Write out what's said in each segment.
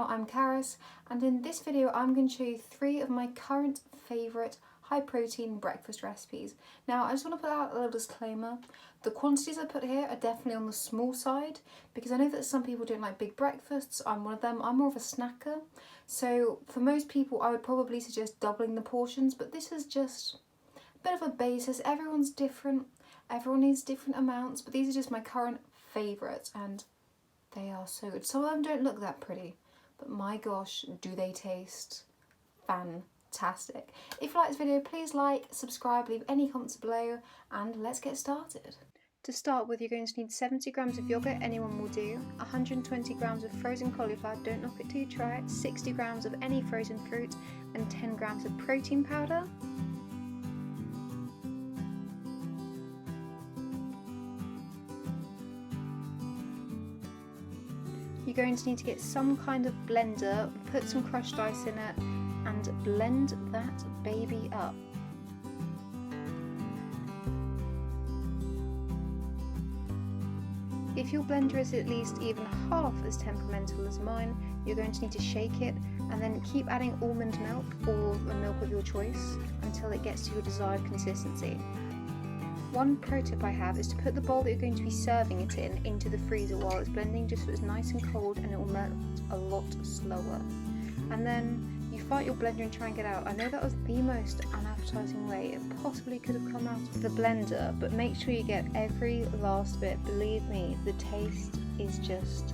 I'm Karis, and in this video I'm going to show you 3 of my current favourite high protein breakfast recipes. Now I just want to put out a little disclaimer. The quantities I put here are definitely on the small side because I know that some people don't like big breakfasts. I'm one of them. I'm more of a snacker. So for most people I would probably suggest doubling the portions, but this is just a bit of a basis. Everyone's different. Everyone needs different amounts, but these are just my current favourites and they are so good. Some of them don't look that pretty, but my gosh, do they taste fantastic. If you like this video, please like, subscribe, leave any comments below, and let's get started. To start with, you're going to need 70 grams of yogurt, anyone will do, 120 grams of frozen cauliflower, don't knock it till you try it, 60 grams of any frozen fruit, and 10 grams of protein powder. You're going to need to get some kind of blender, put some crushed ice in it, and blend that baby up. If your blender is at least even half as temperamental as mine, you're going to need to shake it and then keep adding almond milk or the milk of your choice until it gets to your desired consistency. One pro tip I have is to put the bowl that you're going to be serving it in into the freezer while it's blending, just so it's nice and cold and it will melt a lot slower. And then you fight your blender and try and get out. I know that was the most unappetizing way it possibly could have come out of the blender, but make sure you get every last bit. Believe me, the taste is just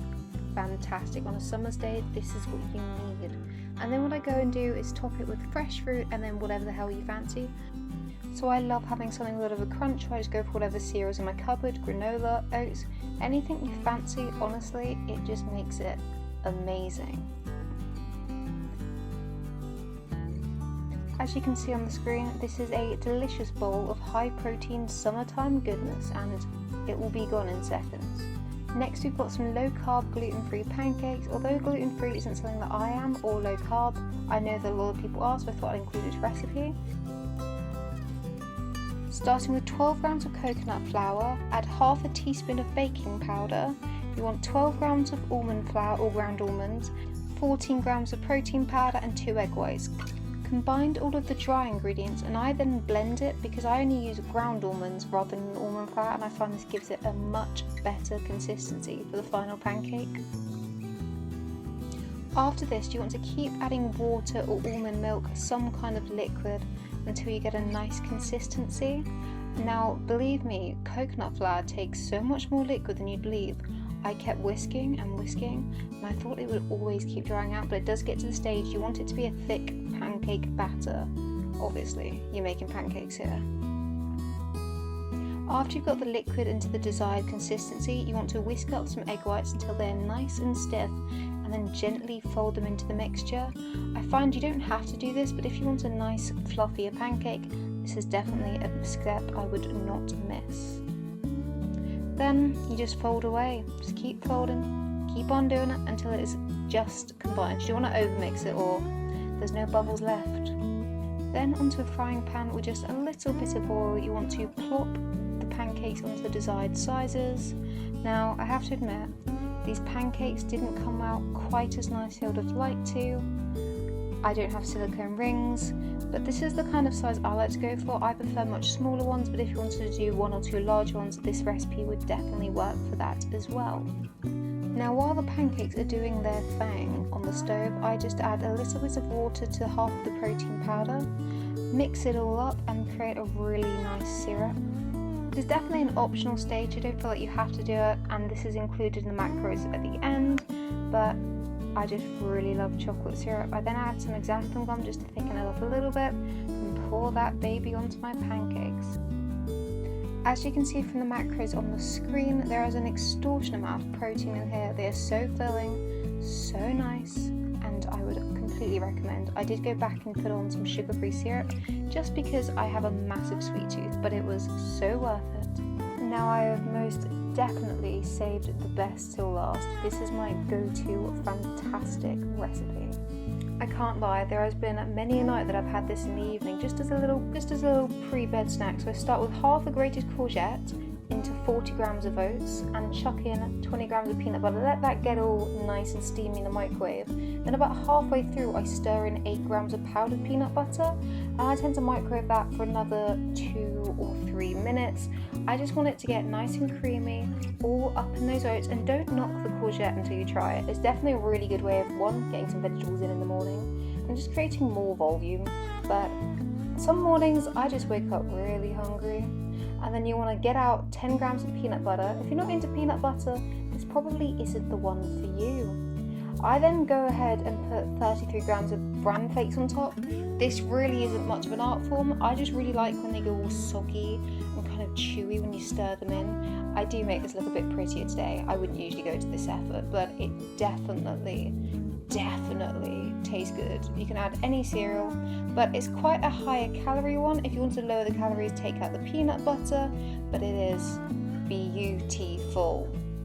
fantastic. On a summer's day, this is what you need. And then what I go and do is top it with fresh fruit and then whatever the hell you fancy. So I love having something with a little bit of a crunch, so I just go for whatever cereals in my cupboard, granola, oats, anything you fancy. Honestly, it just makes it amazing. As you can see on the screen, this is a delicious bowl of high protein summertime goodness, and it will be gone in seconds. Next we've got some low carb gluten-free pancakes. Although gluten-free isn't something that I am, or low carb, I know that a lot of people are, so I thought I'd include this recipe. Starting with 12 grams of coconut flour, add half a teaspoon of baking powder. You want 12 grams of almond flour or ground almonds, 14 grams of protein powder and 2 egg whites. Combine all of the dry ingredients and I then blend it because I only use ground almonds rather than almond flour, and I find this gives it a much better consistency for the final pancake. After this, you want to keep adding water or almond milk, some kind of liquid, until you get a nice consistency. Now, believe me, coconut flour takes so much more liquid than you'd believe. I kept whisking and whisking, and I thought it would always keep drying out, but it does get to the stage you want it to be a thick pancake batter. Obviously, you're making pancakes here. After you've got the liquid into the desired consistency, you want to whisk up some egg whites until they're nice and stiff, and then gently fold them into the mixture. I find you don't have to do this, but if you want a nice fluffier pancake, this is definitely a step I would not miss. Then you just fold away. Just keep folding, keep on doing it until it is just combined. You don't want to overmix it or there's no bubbles left. Then onto a frying pan with just a little bit of oil. You want to plop the pancakes onto the desired sizes. Now I have to admit, these pancakes didn't come out quite as nice as I would have liked to. I don't have silicone rings, but this is the kind of size I like to go for. I prefer much smaller ones, but if you wanted to do 1 or 2 large ones, this recipe would definitely work for that as well. Now while the pancakes are doing their thing on the stove, I just add a little bit of water to half of the protein powder, mix it all up and create a really nice syrup. It is definitely an optional stage, I don't feel like you have to do it, and this is included in the macros at the end, but I just really love chocolate syrup. I then add some xanthan gum just to thicken it up a little bit and pour that baby onto my pancakes. As you can see from the macros on the screen, there is an extortionate amount of protein in here. They are so filling, so nice, and I would completely recommend. I did go back and put on some sugar-free syrup just because I have a massive sweet tooth, but it was so worth it. Now I have most definitely saved the best till last. This is my go-to fantastic recipe. I can't lie, there has been many a night that I've had this in the evening just as a little pre-bed snack. So I start with half a grated courgette, into 40 grams of oats and chuck in 20 grams of peanut butter. Let that get all nice and steamy in the microwave. Then about halfway through I stir in 8 grams of powdered peanut butter, and I tend to microwave that for another 2 or 3 minutes. I just want it to get nice and creamy, all up in those oats, and don't knock the courgette until you try it. It's definitely a really good way of, one, getting some vegetables in the morning and just creating more volume. But some mornings I just wake up really hungry, and then you want to get out 10 grams of peanut butter. If you're not into peanut butter, this probably isn't the one for you. I then go ahead and put 33 grams of Bran Flakes on top. This really isn't much of an art form. I just really like when they go all soggy and kind of chewy when you stir them in. I do make this look a bit prettier today. I wouldn't usually go to this effort, but it definitely tastes good. You can add any cereal, but it's quite a higher calorie one. If you want to lower the calories, take out the peanut butter, but it is beautiful.